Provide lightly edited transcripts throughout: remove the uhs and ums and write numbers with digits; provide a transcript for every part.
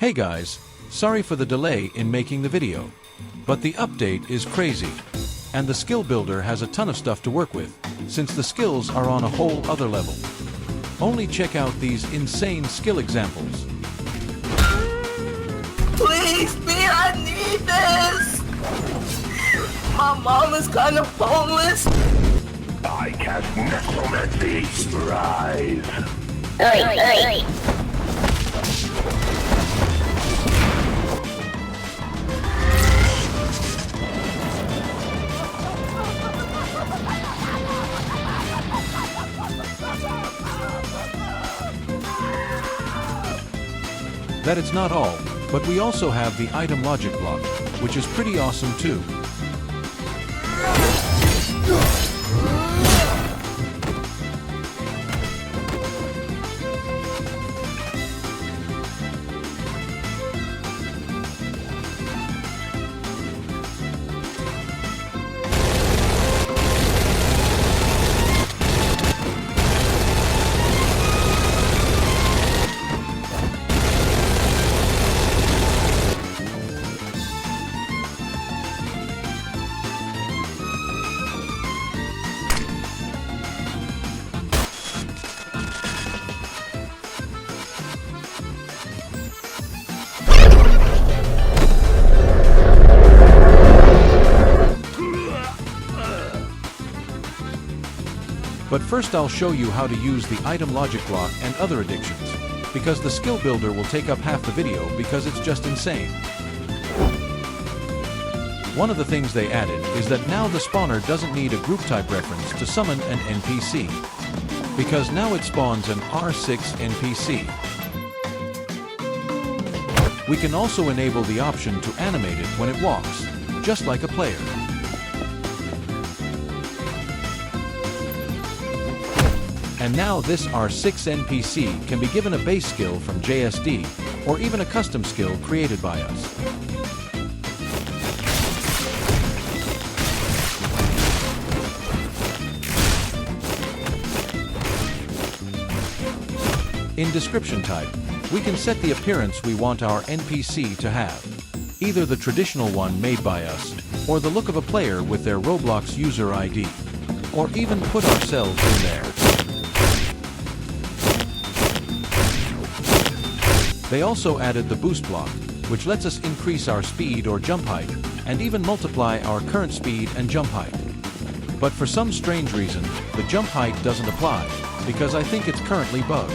Hey guys, sorry for the delay in making the video, but the update is crazy, and the skill builder has a ton of stuff to work with, since the skills are on a whole other level. Only check out these insane skill examples. Please, me, I need this! My mom is kind of homeless. I cast necromancy. Rise. Oi. That it's not all, but we also have the item logic block, which is pretty awesome too. But first I'll show you how to use the item logic block and other addictions, because the skill builder will take up half the video because it's just insane. One of the things they added is that now the spawner doesn't need a group type reference to summon an NPC, because now it spawns an R6 NPC. We can also enable the option to animate it when it walks, just like a player. And now this R6 NPC can be given a base skill from JSD, or even a custom skill created by us. In description type, we can set the appearance we want our NPC to have, either the traditional one made by us, or the look of a player with their Roblox user ID, or even put ourselves in there. They also added the boost block, which lets us increase our speed or jump height, and even multiply our current speed and jump height. But for some strange reason, the jump height doesn't apply, because I think it's currently bugged.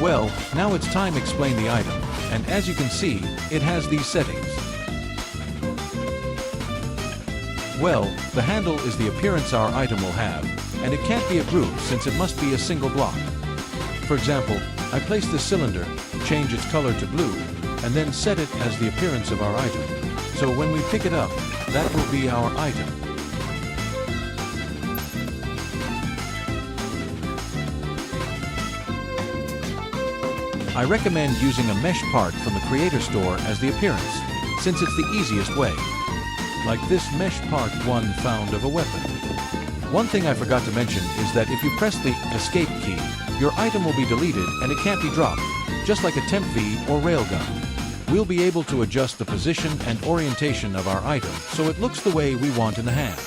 Well, now it's time to explain the item, and as you can see, it has these settings. Well, the handle is the appearance our item will have, and it can't be a group since it must be a single block. For example, I place this cylinder, change its color to blue, and then set it as the appearance of our item. So when we pick it up, that will be our item. I recommend using a mesh part from the Creator Store as the appearance, since it's the easiest way. Like this mesh part one found of a weapon. One thing I forgot to mention is that if you press the escape key, your item will be deleted and it can't be dropped, just like a temp V or railgun. We'll be able to adjust the position and orientation of our item so it looks the way we want in the hand.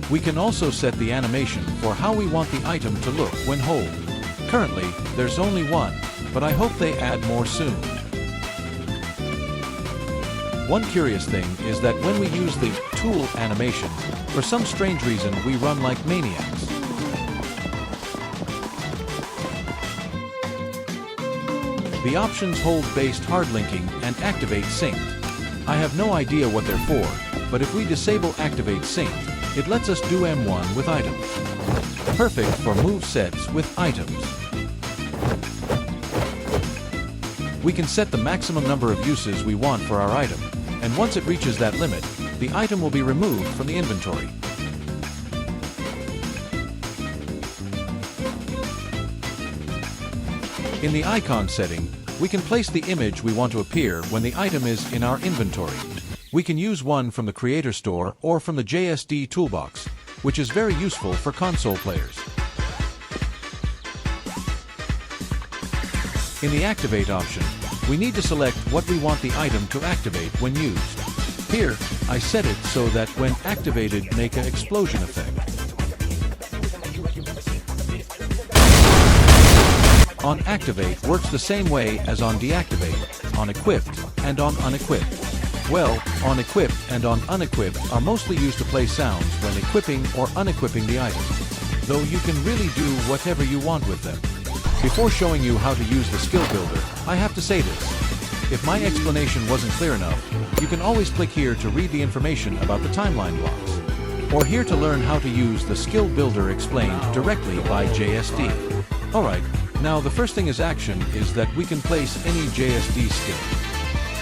We can also set the animation for how we want the item to look when hold. Currently, there's only one, but I hope they add more soon. One curious thing is that when we use the tool animation, for some strange reason we run like maniacs. The options hold based hard linking and activate synced. I have no idea what they're for, but if we disable activate synced, it lets us do M1 with items. Perfect for move sets with items. We can set the maximum number of uses we want for our item, and once it reaches that limit, the item will be removed from the inventory. In the icon setting, we can place the image we want to appear when the item is in our inventory. We can use one from the Creator Store or from the JSD toolbox, which is very useful for console players. In the Activate option, we need to select what we want the item to activate when used. Here, I set it so that when activated, make an explosion effect. On Activate works the same way as on Deactivate, on Equipped, and on Unequipped. Well, on Equipped and on Unequipped are mostly used to play sounds when equipping or unequipping the item, though you can really do whatever you want with them. Before showing you how to use the skill builder, I have to say this. If my explanation wasn't clear enough, you can always click here to read the information about the timeline blocks, or here to learn how to use the skill builder explained directly by JSD. Alright, now the first thing is action is that we can place any JSD skill.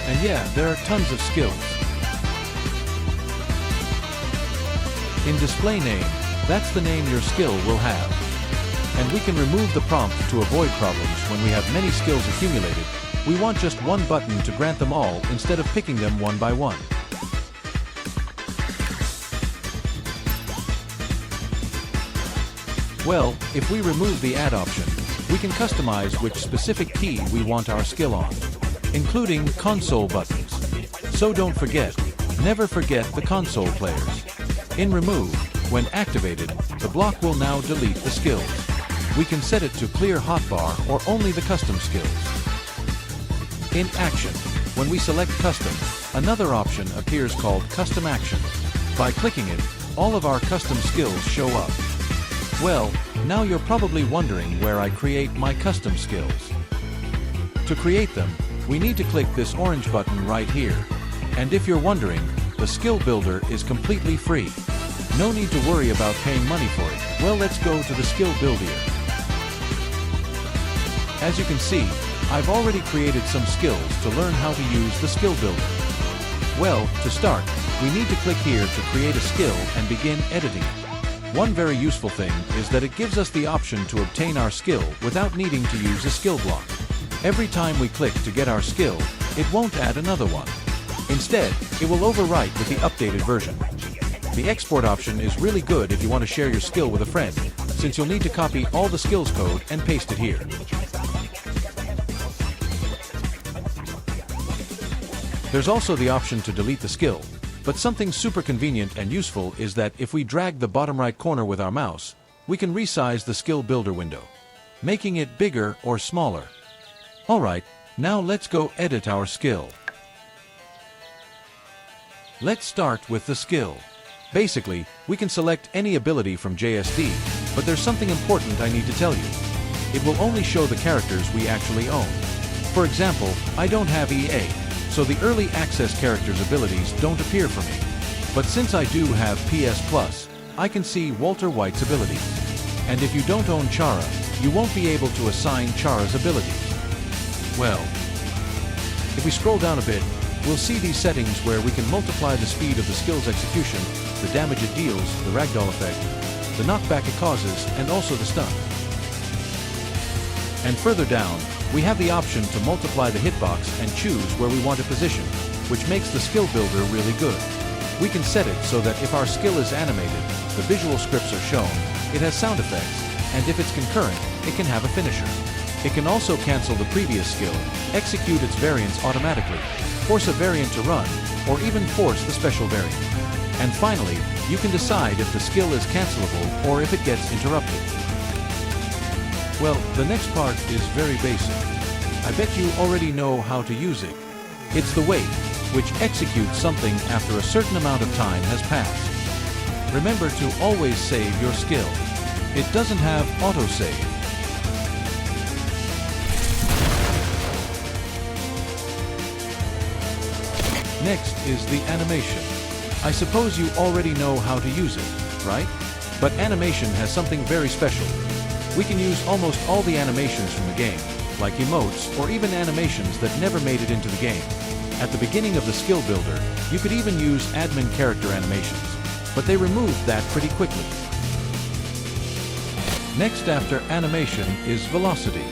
And yeah, there are tons of skills. In display name, that's the name your skill will have. And we can remove the prompt to avoid problems when we have many skills accumulated. We want just one button to grant them all instead of picking them one by one. Well, if we remove the add option, we can customize which specific key we want our skill on, including console buttons. So don't forget, never forget the console players. In remove, when activated, the block will now delete the skills. We can set it to clear hotbar or only the custom skills. In action, when we select custom, another option appears called custom action. By clicking it, all of our custom skills show up. Well, now you're probably wondering where I create my custom skills. To create them, we need to click this orange button right here. And if you're wondering, the skill builder is completely free. No need to worry about paying money for it. Well, let's go to the skill builder. As you can see, I've already created some skills to learn how to use the skill builder. Well, to start, we need to click here to create a skill and begin editing. One very useful thing is that it gives us the option to obtain our skill without needing to use a skill block. Every time we click to get our skill, it won't add another one. Instead, it will overwrite with the updated version. The export option is really good if you want to share your skill with a friend, since you'll need to copy all the skills code and paste it here. There's also the option to delete the skill, but something super convenient and useful is that if we drag the bottom right corner with our mouse, we can resize the skill builder window, making it bigger or smaller. Alright, now let's go edit our skill. Let's start with the skill. Basically, we can select any ability from JSD, but there's something important I need to tell you. It will only show the characters we actually own. For example, I don't have EA, so the early access characters' abilities don't appear for me. But since I do have PS Plus, I can see Walter White's abilities. And if you don't own Chara, you won't be able to assign Chara's abilities. Well, if we scroll down a bit, we'll see these settings where we can multiply the speed of the skill's execution, the damage it deals, the ragdoll effect, the knockback it causes, and also the stun. And further down, we have the option to multiply the hitbox and choose where we want to position, which makes the skill builder really good. We can set it so that if our skill is animated, the visual scripts are shown, it has sound effects, and if it's concurrent, it can have a finisher. It can also cancel the previous skill, execute its variants automatically, force a variant to run, or even force the special variant. And finally, you can decide if the skill is cancelable or if it gets interrupted. Well, the next part is very basic. I bet you already know how to use it. It's the wait, which executes something after a certain amount of time has passed. Remember to always save your skill. It doesn't have autosave. Next is the animation. I suppose you already know how to use it, right? But animation has something very special. We can use almost all the animations from the game, like emotes or even animations that never made it into the game. At the beginning of the skill builder, you could even use admin character animations, but they removed that pretty quickly. Next after animation is velocity.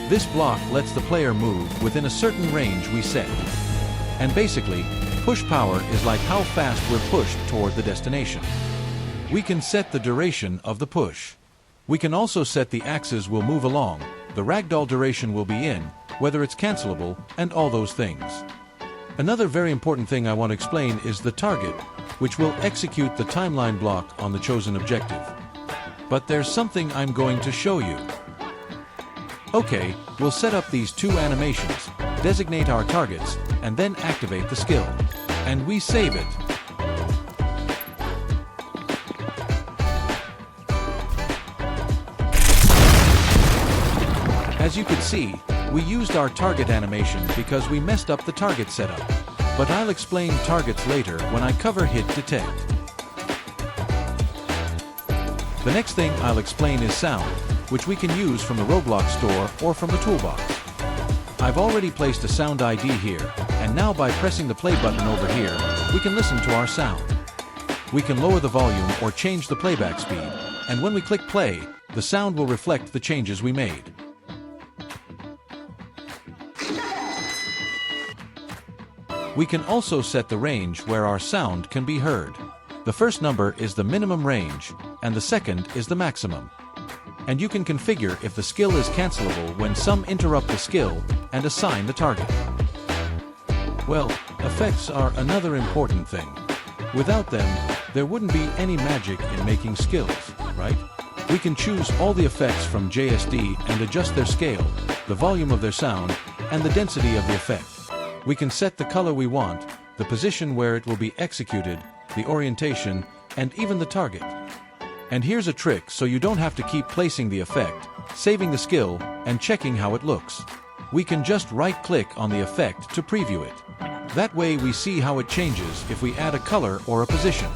This block lets the player move within a certain range we set. And basically, push power is like how fast we're pushed toward the destination. We can set the duration of the push. We can also set the axis we'll move along, the ragdoll duration will be in, whether it's cancelable, and all those things. Another very important thing I want to explain is the target, which will execute the timeline block on the chosen objective. But there's something I'm going to show you. Okay, we'll set up these two animations, designate our targets, and then activate the skill. And we save it. As you could see, we used our target animation because we messed up the target setup. But I'll explain targets later when I cover HitDetect. The next thing I'll explain is sound, which we can use from the Roblox store or from the toolbox. I've already placed a sound ID here, and now by pressing the play button over here, we can listen to our sound. We can lower the volume or change the playback speed, and when we click play, the sound will reflect the changes we made. We can also set the range where our sound can be heard. The first number is the minimum range, and the second is the maximum. And you can configure if the skill is cancelable when some interrupt the skill and assign the target. Well, effects are another important thing. Without them, there wouldn't be any magic in making skills, right? We can choose all the effects from JSD and adjust their scale, the volume of their sound, and the density of the effect. We can set the color we want, the position where it will be executed, the orientation, and even the target. And here's a trick so you don't have to keep placing the effect, saving the skill, and checking how it looks. We can just right-click on the effect to preview it. That way we see how it changes if we add a color or a position.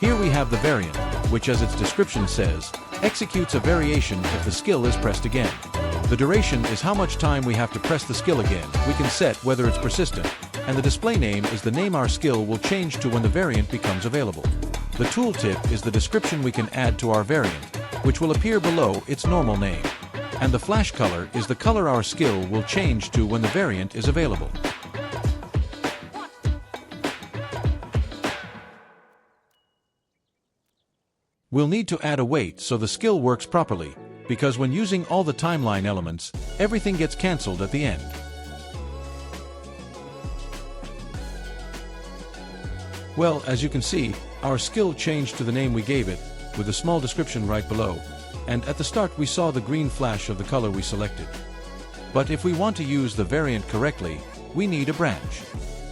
Here we have the variant, which as its description says, executes a variation if the skill is pressed again. The duration is how much time we have to press the skill again. We can set whether it's persistent, and the display name is the name our skill will change to when the variant becomes available. The tooltip is the description we can add to our variant, which will appear below its normal name. And the flash color is the color our skill will change to when the variant is available. We'll need to add a wait so the skill works properly, because when using all the timeline elements, everything gets cancelled at the end. Well, as you can see, our skill changed to the name we gave it, with a small description right below, and at the start we saw the green flash of the color we selected. But if we want to use the variant correctly, we need a branch.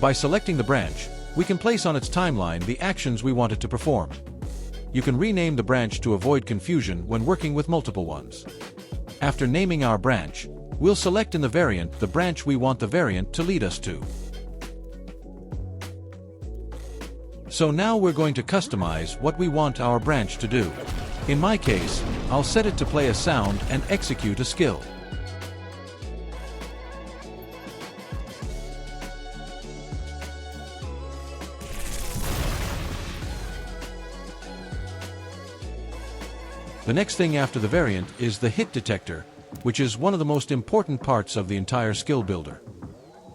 By selecting the branch, we can place on its timeline the actions we want it to perform. You can rename the branch to avoid confusion when working with multiple ones. After naming our branch, we'll select in the variant the branch we want the variant to lead us to. So now we're going to customize what we want our branch to do. In my case, I'll set it to play a sound and execute a skill. The next thing after the variant is the hit detector, which is one of the most important parts of the entire skill builder.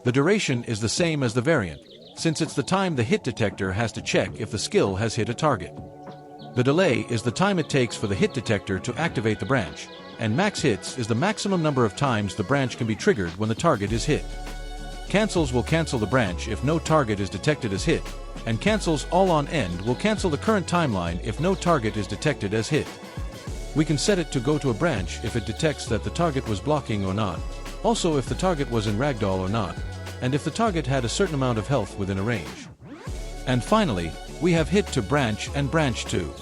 The duration is the same as the variant, since it's the time the hit detector has to check if the skill has hit a target. The delay is the time it takes for the hit detector to activate the branch, and max hits is the maximum number of times the branch can be triggered when the target is hit. Cancels will cancel the branch if no target is detected as hit, and cancels all on end will cancel the current timeline if no target is detected as hit. We can set it to go to a branch if it detects that the target was blocking or not, also if the target was in ragdoll or not, and if the target had a certain amount of health within a range. And finally, we have hit to branch and branch to.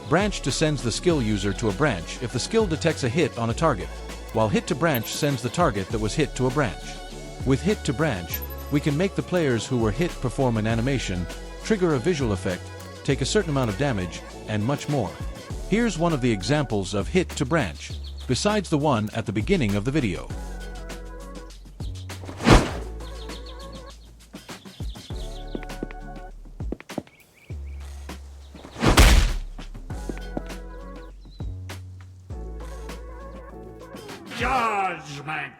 Branch to sends the skill user to a branch if the skill detects a hit on a target, while hit to branch sends the target that was hit to a branch. With hit to branch, we can make the players who were hit perform an animation, trigger a visual effect, take a certain amount of damage, and much more. Here's one of the examples of hit to branch, besides the one at the beginning of the video. Judgment.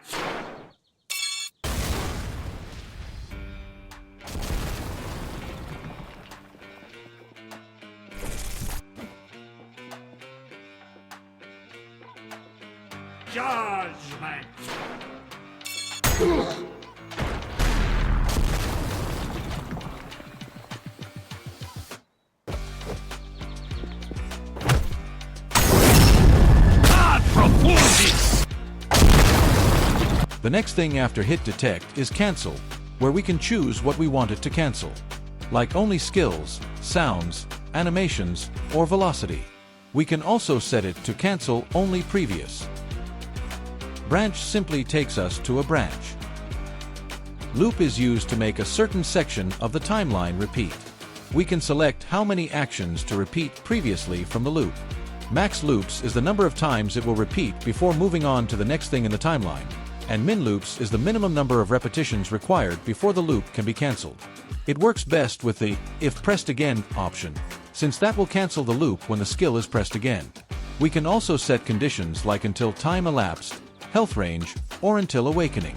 Judgment. The next thing after HitDetect is Cancel, where we can choose what we want it to cancel, like only skills, sounds, animations, or velocity. We can also set it to cancel only previous. Branch simply takes us to a branch. Loop is used to make a certain section of the timeline repeat. We can select how many actions to repeat previously from the loop. Max loops is the number of times it will repeat before moving on to the next thing in the timeline, and min loops is the minimum number of repetitions required before the loop can be cancelled. It works best with the If Pressed Again option, since that will cancel the loop when the skill is pressed again. We can also set conditions like until time elapsed, health range, or until awakening.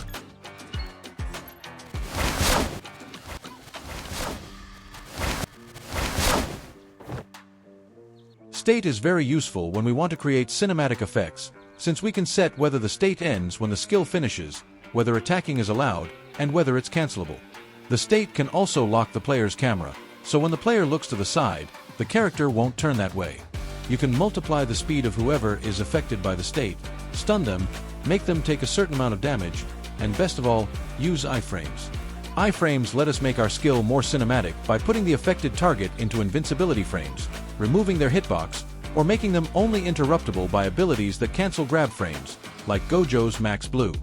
State is very useful when we want to create cinematic effects, since we can set whether the state ends when the skill finishes, whether attacking is allowed, and whether it's cancelable. The state can also lock the player's camera, so when the player looks to the side, the character won't turn that way. You can multiply the speed of whoever is affected by the state, stun them, make them take a certain amount of damage, and best of all, use iframes. Iframes let us make our skill more cinematic by putting the affected target into invincibility frames, removing their hitbox, or making them only interruptible by abilities that cancel grab frames, like Gojo's Max Blue.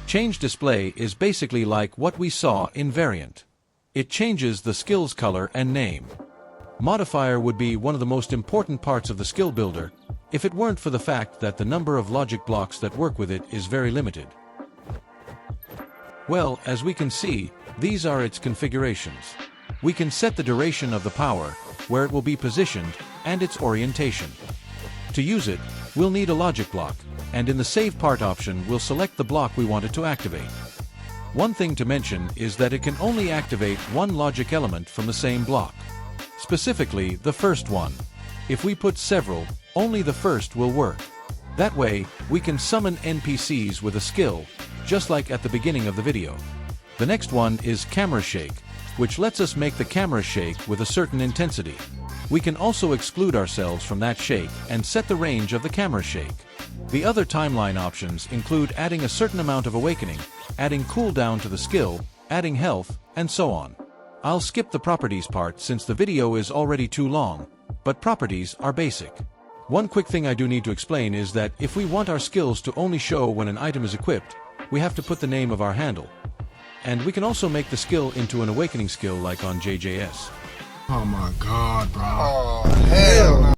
Change display is basically like what we saw in Variant. It changes the skill's color and name. Modifier would be one of the most important parts of the skill builder, if it weren't for the fact that the number of logic blocks that work with it is very limited. Well, as we can see, these are its configurations. We can set the duration of the power, where it will be positioned, and its orientation. To use it, we'll need a logic block, and in the Save Part option we'll select the block we want it to activate. One thing to mention is that it can only activate one logic element from the same block. Specifically, the first one. If we put several, only the first will work. That way, we can summon NPCs with a skill, just like at the beginning of the video. The next one is Camera Shake, which lets us make the camera shake with a certain intensity. We can also exclude ourselves from that shake and set the range of the camera shake. The other timeline options include adding a certain amount of awakening, adding cooldown to the skill, adding health, and so on. I'll skip the properties part since the video is already too long, but properties are basic. One quick thing I do need to explain is that if we want our skills to only show when an item is equipped, we have to put the name of our handle. And we can also make the skill into an awakening skill like on JJS. Oh my god, bro. Oh, hell no.